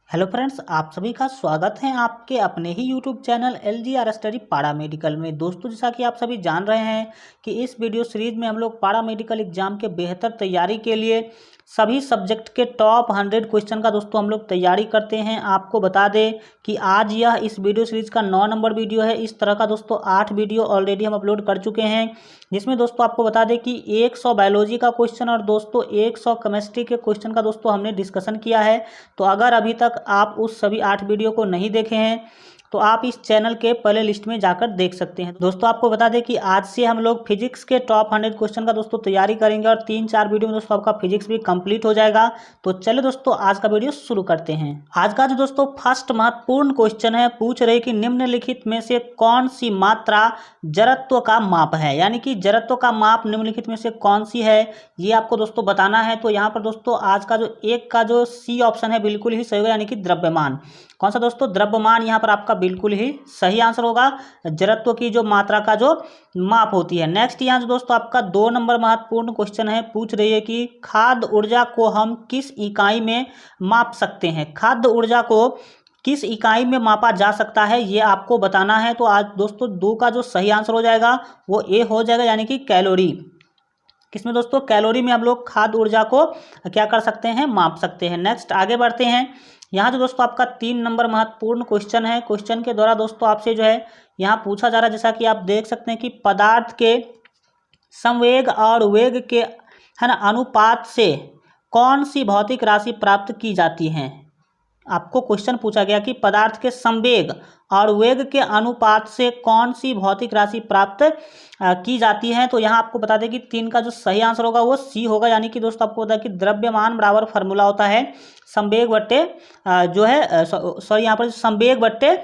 Hello friends, आप सभी का स्वागत है आपके अपने ही यूट्यूब चैनल LGR स्टडी पारा मेडिकल में। दोस्तों, जैसा कि आप सभी जान रहे हैं कि इस वीडियो सीरीज में हम लोग पारा मेडिकल एग्जाम के बेहतर तैयारी के लिए सभी सब्जेक्ट के टॉप 100 क्वेश्चन का दोस्तों हम लोग तैयारी करते हैं। आपको बता दें कि आज यह इस वीडियो सीरीज का 9 नंबर वीडियो है। इस तरह का दोस्तों 8 वीडियो ऑलरेडी हम अपलोड कर चुके हैं, जिसमें दोस्तों आपको बता दें कि 100 बायोलॉजी का क्वेश्चन और दोस्तों 100 केमिस्ट्री के क्वेश्चन का दोस्तों हमने डिस्कशन किया है। तो अगर अभी तक आप उस सभी 8 वीडियो को नहीं देखे हैं तो आप इस चैनल के प्ले लिस्ट में जाकर देख सकते हैं। दोस्तों, आपको बता दें कि आज से हम लोग फिजिक्स के टॉप 100 क्वेश्चन का दोस्तों तैयारी करेंगे और 3-4 वीडियो में दोस्तों आपका फिजिक्स भी कंप्लीट हो जाएगा। तो चलिए दोस्तों, आज का वीडियो शुरू करते हैं। आज का जो दोस्तों फर्स्ट महत्वपूर्ण क्वेश्चन है, पूछ रहे कि निम्नलिखित में से कौन सी मात्रा जड़त्व का माप है, यानी कि जड़त्व का माप निम्नलिखित में से कौन सी है, ये आपको दोस्तों बताना है। तो यहाँ पर दोस्तों आज का जो एक का जो सी ऑप्शन है बिल्कुल ही सही होगा, यानी कि द्रव्यमान। कौन सा दोस्तों? द्रव्यमान यहाँ पर आपका बिल्कुल ही सही आंसर होगा। जड़त्व की जो मात्रा का जो माप होती है। नेक्स्ट यहाँ जो दोस्तों आपका 2 नंबर महत्वपूर्ण क्वेश्चन है, पूछ रही है कि खाद्य ऊर्जा को हम किस इकाई में माप सकते हैं। खाद्य ऊर्जा को किस इकाई में मापा जा सकता है, ये आपको बताना है। तो आज दोस्तों 2 का जो सही आंसर हो जाएगा वो ए हो जाएगा, यानी कि कैलोरी। किसमें दोस्तों? कैलोरी में हम लोग खाद्य ऊर्जा को क्या कर सकते हैं? माप सकते हैं। नेक्स्ट आगे बढ़ते हैं। यहाँ जो दोस्तों आपका 3 नंबर महत्वपूर्ण क्वेश्चन है, क्वेश्चन के द्वारा दोस्तों आपसे जो है यहाँ पूछा जा रहा है, जैसा कि आप देख सकते हैं कि पदार्थ के संवेग और वेग के अनुपात से कौन सी भौतिक राशि प्राप्त की जाती है। आपको क्वेश्चन पूछा गया कि पदार्थ के संवेग और वेग के अनुपात से कौन सी भौतिक राशि प्राप्त की जाती है। तो यहाँ आपको बता दें कि 3 का जो सही आंसर होगा वो सी होगा, यानी कि दोस्तों आपको बता कि द्रव्यमान बराबर फार्मूला होता है संवेग बट्टे जो है सॉरी यहाँ पर संवेग बट्टे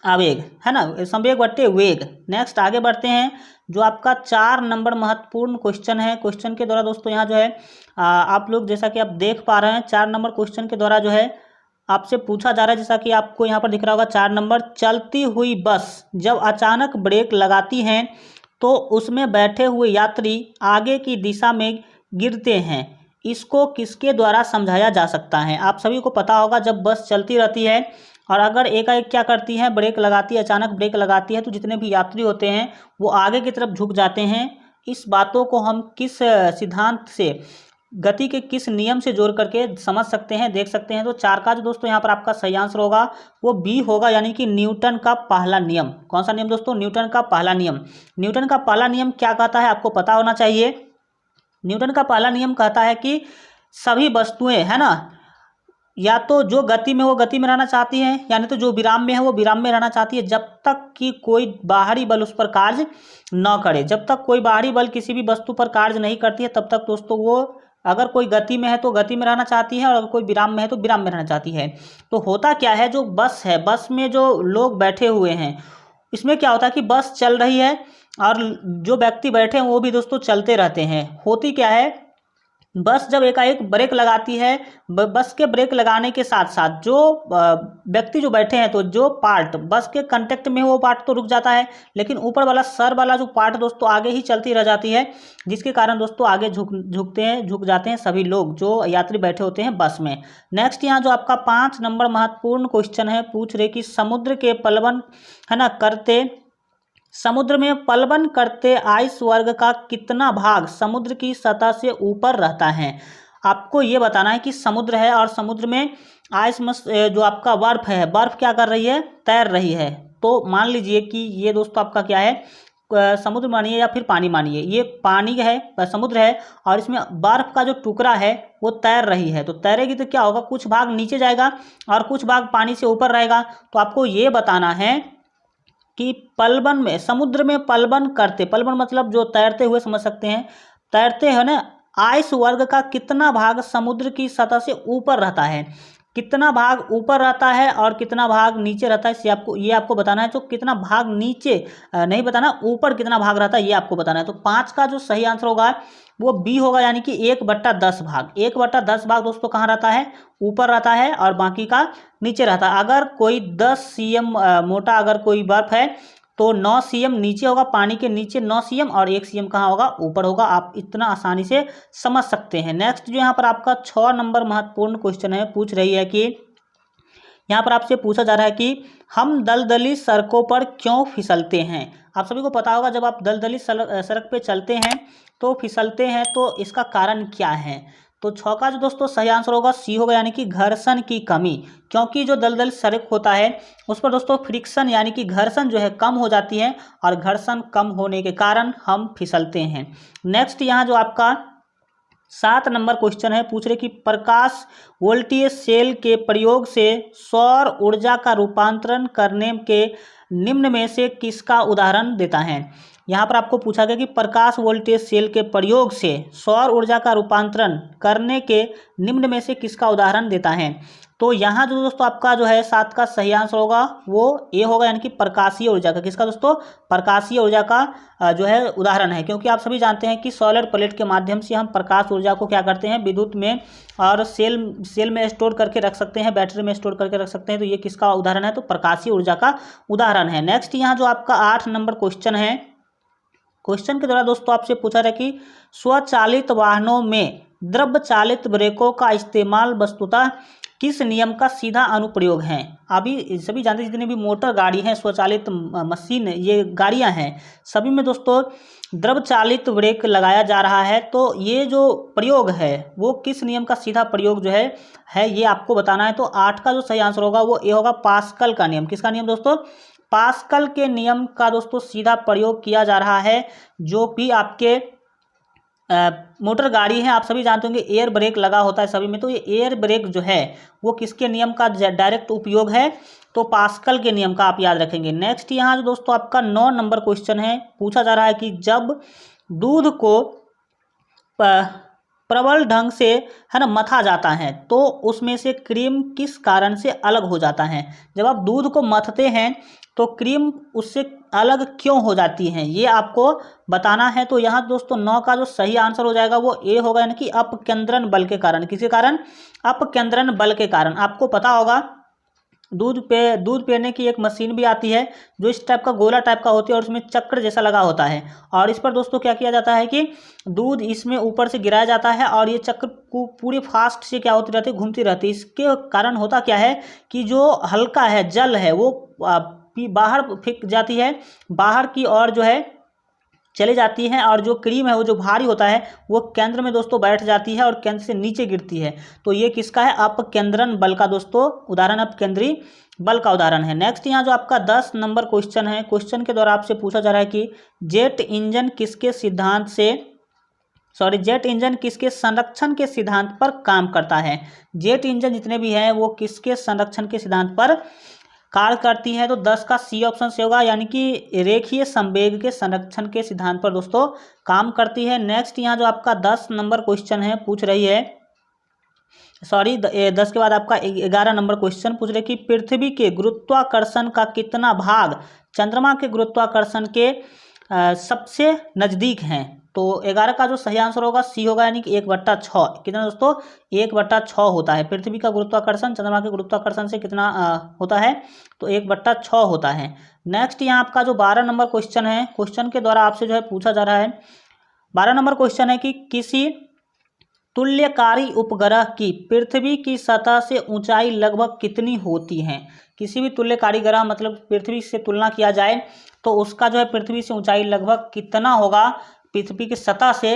आवेग, है ना, संवेग बट्टे वेग। नेक्स्ट आगे बढ़ते हैं। जो आपका 4 नंबर महत्वपूर्ण क्वेश्चन है, क्वेश्चन के द्वारा दोस्तों यहाँ जो है आप लोग जैसा कि आप देख पा रहे हैं 4 नंबर क्वेश्चन के द्वारा जो है आपसे पूछा जा रहा है, जैसा कि आपको यहाँ पर दिख रहा होगा 4 नंबर। चलती हुई बस जब अचानक ब्रेक लगाती हैं तो उसमें बैठे हुए यात्री आगे की दिशा में गिरते हैं, इसको किसके द्वारा समझाया जा सकता है। आप सभी को पता होगा जब बस चलती रहती है और अगर एकाएक क्या करती है, ब्रेक लगाती है, अचानक ब्रेक लगाती है, तो जितने भी यात्री होते हैं वो आगे की तरफ झुक जाते हैं। इस बातों को हम किस सिद्धांत से, गति के किस नियम से जोड़ करके समझ सकते हैं, देख सकते हैं। तो 4 का जो दोस्तों यहाँ पर आपका सही आंसर होगा वो बी होगा, यानी कि न्यूटन का पहला नियम। कौन सा नियम दोस्तों? न्यूटन का पहला नियम। न्यूटन का पहला नियम क्या कहता है, आपको पता होना चाहिए। न्यूटन का पहला नियम कहता है कि सभी वस्तुएं, है ना, या तो जो गति में वो गति में रहना चाहती हैं, यानी तो जो विराम में है वो विराम में रहना चाहती है, जब तक कि कोई बाहरी बल उस पर कार्य न करे। जब तक कोई बाहरी बल किसी भी वस्तु पर कार्य नहीं करती है तब तक दोस्तों वो, अगर कोई गति में है तो गति में रहना चाहती है और अगर कोई विराम में है तो विराम में रहना चाहती है। तो होता क्या है, जो बस है, बस में जो लोग बैठे हुए हैं, इसमें क्या होता है कि बस चल रही है और जो व्यक्ति बैठे हैं वो भी दोस्तों चलते रहते हैं। होती क्या है, बस जब एकाएक ब्रेक लगाती है, बस के ब्रेक लगाने के साथ साथ जो व्यक्ति जो बैठे हैं, तो जो पार्ट बस के कांटेक्ट में वो पार्ट तो रुक जाता है, लेकिन ऊपर वाला सर वाला जो पार्ट दोस्तों आगे ही चलती रह जाती है, जिसके कारण दोस्तों आगे झुक जाते हैं सभी लोग जो यात्री बैठे होते हैं बस में। नेक्स्ट यहाँ जो आपका 5 नंबर महत्वपूर्ण क्वेश्चन है, पूछ रहे कि समुद्र के पलवन, है ना, करते समुद्र में पलवन करते आइस वर्ग का कितना भाग समुद्र की सतह से ऊपर रहता है। आपको ये बताना है कि समुद्र है और समुद्र में आइस जो आपका बर्फ है, बर्फ क्या कर रही है, तैर रही है। तो मान लीजिए कि ये दोस्तों आपका क्या है, समुद्र मानिए या फिर पानी मानिए, ये पानी है, समुद्र है और इसमें बर्फ का जो टुकड़ा है वो तैर रही है। तो तैरेगी तो क्या होगा, कुछ भाग नीचे जाएगा और कुछ भाग पानी से ऊपर रहेगा। तो आपको ये बताना है कि पलवन में, समुद्र में पलवन करते, पलवन मतलब जो तैरते हुए समझ सकते हैं, तैरते हैं ना, आइस वर्ग का कितना भाग समुद्र की सतह से ऊपर रहता है। कितना भाग ऊपर रहता है और कितना भाग नीचे रहता है, ये आपको बताना है। तो कितना भाग नीचे नहीं बताना, ऊपर कितना भाग रहता है ये आपको बताना है। तो 5 का जो सही आंसर होगा वो बी होगा, यानी कि 1/10 भाग। 1/10 भाग दोस्तों कहाँ रहता है, ऊपर रहता है और बाकी का नीचे रहता है। अगर कोई 10 cm मोटा अगर कोई बर्फ है तो 9 cm नीचे होगा, पानी के नीचे 9 cm और 1 cm कहाँ होगा, ऊपर होगा। आप इतना आसानी से समझ सकते हैं। नेक्स्ट जो यहाँ पर आपका 6 नंबर महत्वपूर्ण क्वेश्चन है, पूछ रही है कि यहाँ पर आपसे पूछा जा रहा है कि हम दलदली सड़कों पर क्यों फिसलते हैं। आप सभी को पता होगा जब आप दलदली सड़क पे चलते हैं तो फिसलते हैं, तो इसका कारण क्या है। तो छः का जो दोस्तों सही आंसर होगा सी होगा, यानी कि घर्षण की कमी। क्योंकि जो दलदल सड़क होता है उस पर दोस्तों फ्रिक्शन यानी कि घर्षण जो है कम हो जाती है, और घर्षण कम होने के कारण हम फिसलते हैं। नेक्स्ट यहाँ जो आपका 7 नंबर क्वेश्चन है, पूछ रहे कि प्रकाश वोल्टेज सेल के प्रयोग से सौर ऊर्जा का रूपांतरण करने के निम्न में से किसका उदाहरण देता है। यहाँ पर आपको पूछा गया कि प्रकाश वोल्टेज सेल के प्रयोग से सौर ऊर्जा का रूपांतरण करने के निम्न में से किसका उदाहरण देता है। तो यहाँ जो दोस्तों आपका जो है 7 का सही आंसर होगा वो ए होगा, यानी कि प्रकाशीय ऊर्जा का। किसका दोस्तों, प्रकाशीय ऊर्जा का जो है उदाहरण है। क्योंकि आप सभी जानते हैं कि सोलर प्लेट के माध्यम से हम प्रकाश ऊर्जा को क्या करते हैं, विद्युत में और सेल में स्टोर करके रख सकते हैं, बैटरी में स्टोर करके रख सकते हैं। तो ये किसका उदाहरण है, तो प्रकाशीय ऊर्जा का उदाहरण है। नेक्स्ट यहाँ जो आपका 8 नंबर क्वेश्चन है, क्वेश्चन के द्वारा दोस्तों आपसे पूछा रहा कि स्वचालित वाहनों में द्रव चालित ब्रेकों का इस्तेमाल वस्तुतः किस नियम का सीधा अनुप्रयोग है। अभी सभी जानते हैं जितनी भी मोटर गाड़ी हैं, स्वचालित मशीन ये गाड़ियां हैं, सभी में दोस्तों द्रव चालित ब्रेक लगाया जा रहा है। तो ये जो प्रयोग है वो किस नियम का सीधा प्रयोग जो है ये आपको बताना है। तो 8 का जो सही आंसर होगा वो ये होगा, पास्कल का नियम। किसका नियम दोस्तों, पास्कल के नियम का दोस्तों सीधा प्रयोग किया जा रहा है। जो भी आपके मोटर गाड़ी है, आप सभी जानते होंगे एयर ब्रेक लगा होता है सभी में, तो ये एयर ब्रेक जो है वो किसके नियम का डायरेक्ट उपयोग है, तो पास्कल के नियम का आप याद रखेंगे। नेक्स्ट यहाँ जो दोस्तों आपका 9 नंबर क्वेश्चन है, पूछा जा रहा है कि जब दूध को प्रबल ढंग से है ना मथा जाता है तो उसमें से क्रीम किस कारण से अलग हो जाता है। जब आप दूध को मथते हैं तो क्रीम उससे अलग क्यों हो जाती है, ये आपको बताना है। तो यहाँ दोस्तों 9 का जो सही आंसर हो जाएगा वो ए होगा, यानी कि अपकेंद्रण बल के कारण। किसके कारण, अपकेंद्रण बल के कारण। आपको पता होगा दूध पीने की एक मशीन भी आती है जो इस टाइप का गोला टाइप का होती है और उसमें चक्र जैसा लगा होता है, और इस पर दोस्तों क्या किया जाता है कि दूध इसमें ऊपर से गिराया जाता है और ये चक्र पूरी फास्ट से क्या होती रहती है, घूमती रहती है। इसके कारण होता क्या है कि जो हल्का है जल है वो बाहर फेंक जाती है, बाहर की ओर जो है चली जाती है, और जो क्रीम है वो जो भारी होता है वो केंद्र में दोस्तों बैठ जाती है और केंद्र से नीचे गिरती है। तो ये किसका है, अपकेंद्रण बल का दोस्तों उदाहरण, अपकेंद्री बल का उदाहरण है। नेक्स्ट यहाँ जो आपका 10 नंबर क्वेश्चन है, क्वेश्चन के द्वारा आपसे पूछा जा रहा है कि जेट इंजन किसके संरक्षण के सिद्धांत पर काम करता है। जेट इंजन जितने भी हैं वो किसके संरक्षण के सिद्धांत पर कार्य करती है। तो 10 का सी ऑप्शन से होगा, यानी कि रेखीय संवेग के संरक्षण के सिद्धांत पर दोस्तों काम करती है। नेक्स्ट यहाँ जो आपका 10 नंबर क्वेश्चन है, पूछ रही है 10 के बाद आपका 11 नंबर क्वेश्चन पूछ रहे कि पृथ्वी के गुरुत्वाकर्षण का कितना भाग चंद्रमा के गुरुत्वाकर्षण के सबसे नज़दीक हैं। तो 11 का जो सही आंसर होगा सी होगा, यानी कि 1/6। कितना दोस्तों, 1/6 होता है। पृथ्वी का गुरुत्वाकर्षण चंद्रमा के गुरुत्वाकर्षण से कितना होता है, तो 1/6 होता है। नेक्स्ट यहाँ आपका जो 12 नंबर क्वेश्चन है, क्वेश्चन के द्वारा आपसे जो है पूछा जा रहा है, 12 नंबर क्वेश्चन है कि किसी तुल्यकारी उपग्रह की पृथ्वी की सतह से ऊंचाई लगभग कितनी होती है। किसी भी तुल्यकारी ग्रह मतलब पृथ्वी से तुलना किया जाए तो उसका जो है पृथ्वी से ऊंचाई लगभग कितना होगा पृथ्वी की सतह से,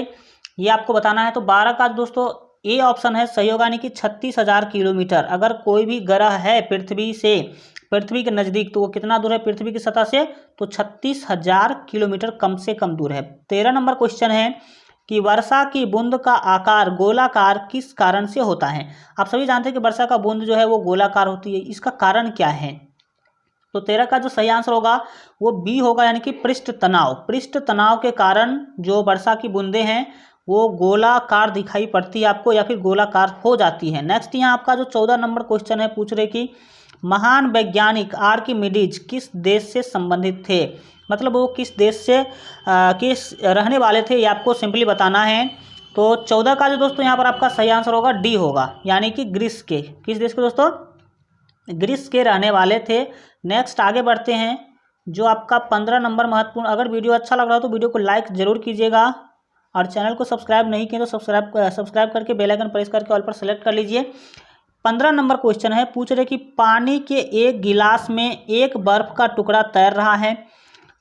ये आपको बताना है। तो 12 का दोस्तों ए ऑप्शन है सही होगा, यानी कि 36,000 किलोमीटर। अगर कोई भी ग्रह है पृथ्वी के नज़दीक तो वो कितना दूर है पृथ्वी की सतह से, तो 36,000 किलोमीटर कम से कम दूर है। 13 नंबर क्वेश्चन है कि वर्षा की बूंद का आकार गोलाकार किस कारण से होता है। आप सभी जानते हैं कि वर्षा का बूंद जो है वो गोलाकार होती है, इसका कारण क्या है। तो 13 का जो सही आंसर होगा वो बी होगा, यानी कि पृष्ठ तनाव के कारण जो वर्षा की बूंदें हैं वो गोलाकार दिखाई पड़ती है आपको, या फिर गोलाकार हो जाती है। नेक्स्ट यहाँ आपका जो 14 नंबर क्वेश्चन है, पूछ रहे कि महान वैज्ञानिक आर्किमिडीज किस देश से संबंधित थे। मतलब वो किस देश से किस रहने वाले थे, ये आपको सिंपली बताना है। तो 14 का जो दोस्तों यहाँ पर आपका सही आंसर होगा डी होगा, यानी कि ग्रीस के। किस देश के दोस्तों, ग्रीस के रहने वाले थे। नेक्स्ट आगे बढ़ते हैं, जो आपका 15 नंबर महत्वपूर्ण। अगर वीडियो अच्छा लग रहा हो तो वीडियो को लाइक जरूर कीजिएगा, और चैनल को सब्सक्राइब नहीं किए तो सब्सक्राइब करके बेल आइकन प्रेस करके ऑल पर सेलेक्ट कर लीजिए। 15 नंबर क्वेश्चन है, पूछ रहे कि पानी के एक गिलास में एक बर्फ का टुकड़ा तैर रहा है।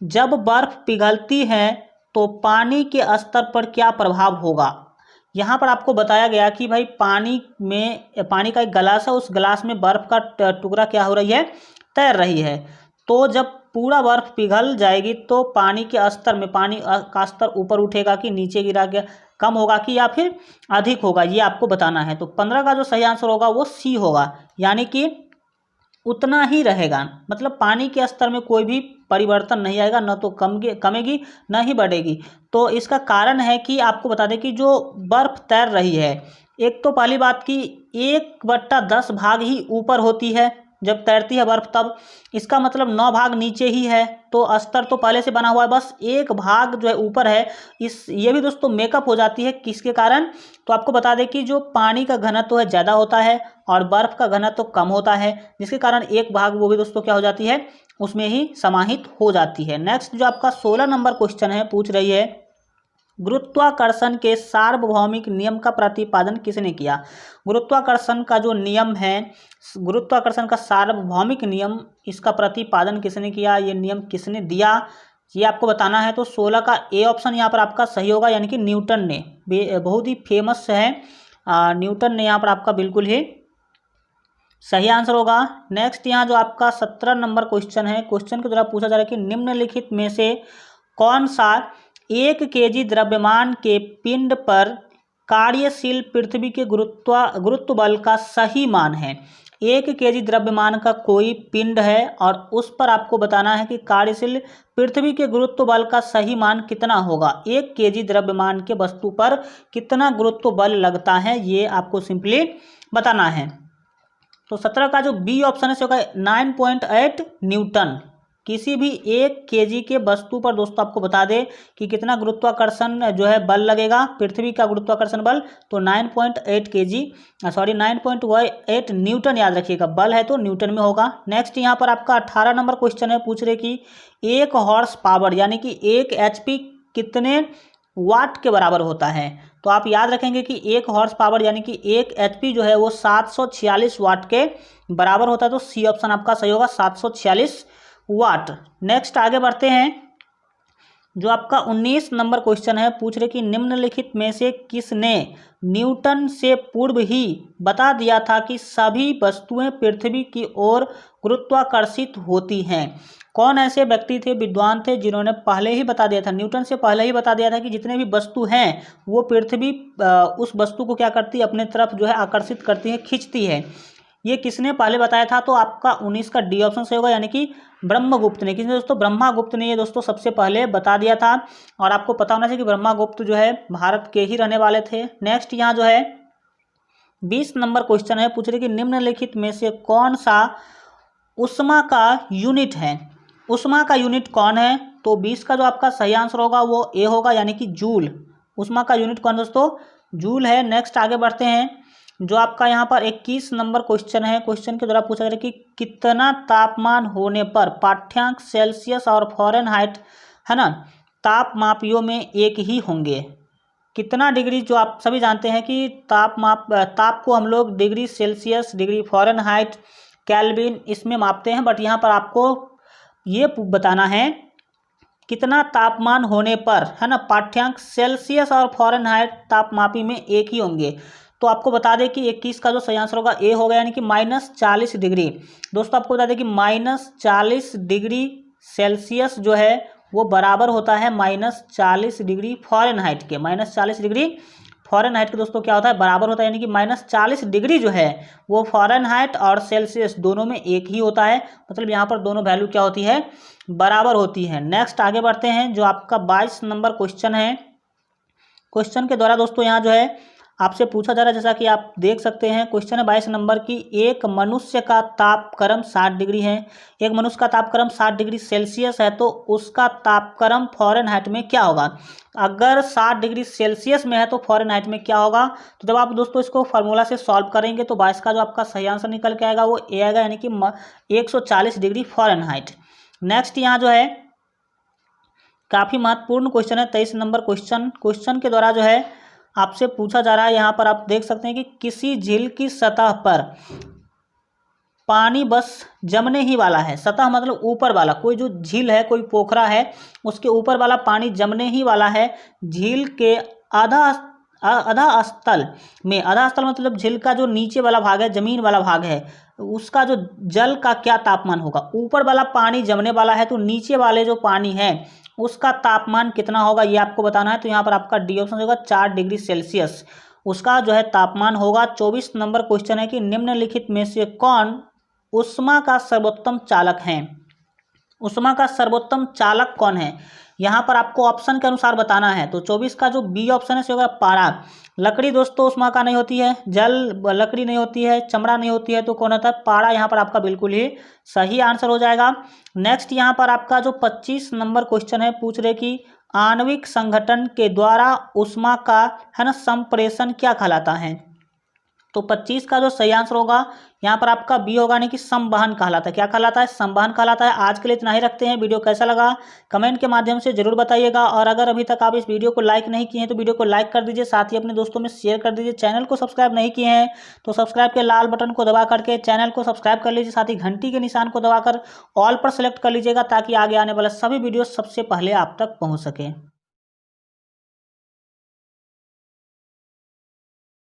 जब बर्फ पिघलती है तो पानी के स्तर पर क्या प्रभाव होगा। यहाँ पर आपको बताया गया कि भाई पानी का एक गिलास है, उस गिलास में बर्फ का टुकड़ा क्या हो रही है, तैर रही है। तो जब पूरा बर्फ पिघल जाएगी तो पानी के स्तर में पानी का स्तर ऊपर उठेगा कि नीचे गिरा गया, कम होगा कि या फिर अधिक होगा, ये आपको बताना है। तो 15 का जो सही आंसर होगा वो सी होगा, यानी कि उतना ही रहेगा। मतलब पानी के स्तर में कोई भी परिवर्तन नहीं आएगा, न तो कमेगी न ही बढ़ेगी। तो इसका कारण है कि आपको बता दें कि जो बर्फ तैर रही है, एक तो पहली बात कि 1/10 भाग ही ऊपर होती है जब तैरती है बर्फ, तब इसका मतलब 9 भाग नीचे ही है। तो स्तर तो पहले से बना हुआ है, बस एक भाग जो है ऊपर है। ये भी दोस्तों मेकअप हो जाती है किसके कारण, तो आपको बता दें कि जो पानी का घनत्व है ज़्यादा होता है और बर्फ़ का घनत्व कम होता है, जिसके कारण एक भाग वो भी दोस्तों क्या हो जाती है, उसमें ही समाहित हो जाती है। नेक्स्ट जो आपका 16 नंबर क्वेश्चन है, पूछ रही है गुरुत्वाकर्षण के सार्वभौमिक नियम का प्रतिपादन किसने किया। गुरुत्वाकर्षण का जो नियम है, गुरुत्वाकर्षण का सार्वभौमिक नियम, इसका प्रतिपादन किसने किया, ये नियम किसने दिया, ये आपको बताना है। तो 16 का ए ऑप्शन यहाँ पर आपका सही होगा, यानी कि न्यूटन ने, बहुत ही फेमस है न्यूटन ने, यहाँ पर आपका बिल्कुल ही सही आंसर होगा। नेक्स्ट यहाँ जो आपका 17 नंबर क्वेश्चन है, क्वेश्चन के द्वारा पूछा जा रहा है कि निम्नलिखित में से कौन सा 1 केजी द्रव्यमान के पिंड पर कार्यशील पृथ्वी के गुरुत्व बल का सही मान है। 1 केजी द्रव्यमान का कोई पिंड है और उस पर आपको बताना है कि कार्यशील पृथ्वी के गुरुत्व बल का सही मान कितना होगा। 1 केजी द्रव्यमान के वस्तु पर कितना गुरुत्व बल लगता है, ये आपको सिंपली बताना है। तो 17 का जो बी ऑप्शन है होगा 9.8 न्यूटन। किसी भी 1 केजी के वस्तु पर दोस्तों आपको बता दे कि कितना गुरुत्वाकर्षण जो है बल लगेगा, पृथ्वी का गुरुत्वाकर्षण बल, तो 9.8 न्यूटन याद रखिएगा। बल है तो न्यूटन में होगा। नेक्स्ट यहाँ पर आपका 18 नंबर क्वेश्चन है, पूछ रहे कि 1 हॉर्स पावर यानी कि 1 HP कितने वाट के बराबर होता है। तो आप याद रखेंगे कि 1 हॉर्स पावर यानी कि 1 HP जो है वो 746 वाट के बराबर होता है। तो सी ऑप्शन आपका सही होगा, 746 वाट। नेक्स्ट आगे बढ़ते हैं, जो आपका 19 नंबर क्वेश्चन है, पूछ रहे कि निम्नलिखित में से किसने न्यूटन से पूर्व ही बता दिया था कि सभी वस्तुएं पृथ्वी की ओर गुरुत्वाकर्षित होती हैं। कौन ऐसे व्यक्ति थे, विद्वान थे, जिन्होंने पहले ही बता दिया था, न्यूटन से पहले ही बता दिया था कि जितने भी वस्तु हैं वो पृथ्वी उस वस्तु को क्या करती है, अपने तरफ जो है आकर्षित करती है, खींचती है। ये किसने पहले बताया था, तो आपका 19 का डी ऑप्शन से होगा, यानी कि ब्रह्मगुप्त ने। किसने दोस्तों, ब्रह्मगुप्त ने ये दोस्तों सबसे पहले बता दिया था। और आपको पता होना चाहिए कि ब्रह्मगुप्त जो है भारत के ही रहने वाले थे। नेक्स्ट यहाँ जो है 20 नंबर क्वेश्चन है, पूछ रहे कि निम्नलिखित में से कौन सा उष्मा का यूनिट है। उष्मा का यूनिट कौन है, तो 20 का जो आपका सही आंसर होगा वो ए होगा, यानी कि जूल। उष्मा का यूनिट कौन दोस्तों, जूल है। नेक्स्ट आगे बढ़ते हैं, जो आपका यहाँ पर 21 नंबर क्वेश्चन है, क्वेश्चन के द्वारा पूछा गया कि कितना तापमान होने पर पाठ्यांक सेल्सियस और फ़ारेनहाइट है ना, तापमापियों में एक ही होंगे। कितना डिग्री, जो आप सभी जानते हैं कि ताप को हम लोग degree Celsius, degree Fahrenheit, kelvin इसमें मापते हैं, बट यहाँ पर आपको ये बताना है कितना तापमान होने पर है ना पाठ्यांक सेल्सियस और फ़ारेनहाइट तापमापी में एक ही होंगे। तो आपको बता दें कि 21 का जो सही आंसर होगा ए होगा, यानी कि -40 डिग्री। दोस्तों आपको बता दें कि -40 डिग्री सेल्सियस जो है वो बराबर होता है -40 डिग्री फ़ारेनहाइट के। -40 डिग्री फ़ारेनहाइट के दोस्तों क्या होता है, बराबर होता है, यानी कि -40 डिग्री जो है वो फ़ारेनहाइट और सेल्सियस दोनों में एक ही होता है। मतलब यहाँ पर दोनों वैल्यू क्या होती है, बराबर होती है। नेक्स्ट आगे बढ़ते हैं, जो आपका 22 नंबर क्वेश्चन है, क्वेश्चन के द्वारा दोस्तों यहाँ जो है आपसे पूछा जा रहा है, जैसा कि आप देख सकते हैं क्वेश्चन है 22 नंबर की, एक मनुष्य का तापक्रम 60 डिग्री है। एक मनुष्य का तापक्रम 60 डिग्री सेल्सियस है, तो उसका तापक्रम फ़ारेनहाइट में क्या होगा। अगर 60 डिग्री सेल्सियस में है तो फ़ारेनहाइट में क्या होगा। तो जब आप दोस्तों इसको फार्मूला से सॉल्व करेंगे तो 22 का जो आपका सही आंसर निकल के आएगा वो ए आएगा, यानी कि 140 डिग्री फ़ारेनहाइट। नेक्स्ट यहाँ जो है काफ़ी महत्वपूर्ण क्वेश्चन है 23 नंबर क्वेश्चन, क्वेश्चन के द्वारा जो है आपसे पूछा जा रहा है, यहाँ पर आप देख सकते हैं कि किसी झील की सतह पर पानी बस जमने ही वाला है। सतह मतलब ऊपर वाला, कोई जो झील है, कोई पोखरा है, उसके ऊपर वाला पानी जमने ही वाला है। झील के आधा आधा स्थल में, आधा स्थल मतलब झील का जो नीचे वाला भाग है, जमीन वाला भाग है, उसका जो जल का क्या तापमान होगा। ऊपर वाला पानी जमने वाला है तो नीचे वाले जो पानी है उसका तापमान कितना होगा ये आपको बताना है। तो यहाँ पर आपका डी ऑप्शन होगा 4 डिग्री सेल्सियस उसका जो है तापमान होगा। 24 नंबर क्वेश्चन है कि निम्नलिखित में से कौन ऊष्मा का सर्वोत्तम चालक है। ऊष्मा का सर्वोत्तम चालक कौन है, यहाँ पर आपको ऑप्शन के अनुसार बताना है। तो 24 का जो बी ऑप्शन है से होगा पारा। लकड़ी दोस्तों ऊष्मा का नहीं होती है, जल लकड़ी नहीं होती है, चमड़ा नहीं होती है, तो कौन होता है, पारा। यहाँ पर आपका बिल्कुल ही सही आंसर हो जाएगा। नेक्स्ट यहाँ पर आपका जो 25 नंबर क्वेश्चन है, पूछ रहे कि आणविक संगठन के द्वारा ऊष्मा का है ना संप्रेषण क्या कहलाता है। तो 25 का जो सही आंसर होगा यहाँ पर आपका बी होगा, नहीं कि संवहन कहलाता है। क्या कहलाता है, संवहन कहलाता है। आज के लिए इतना ही रखते हैं। वीडियो कैसा लगा कमेंट के माध्यम से जरूर बताइएगा, और अगर अभी तक आप इस वीडियो को लाइक नहीं किए हैं तो वीडियो को लाइक कर दीजिए, साथ ही अपने दोस्तों में शेयर कर दीजिए। चैनल को सब्सक्राइब नहीं किए हैं तो सब्सक्राइब के लाल बटन को दबा करके चैनल को सब्सक्राइब कर लीजिए, साथ ही घंटी के निशान को दबाकर ऑल पर सेलेक्ट कर लीजिएगा, ताकि आगे आने वाला सभी वीडियो सबसे पहले आप तक पहुँच सके।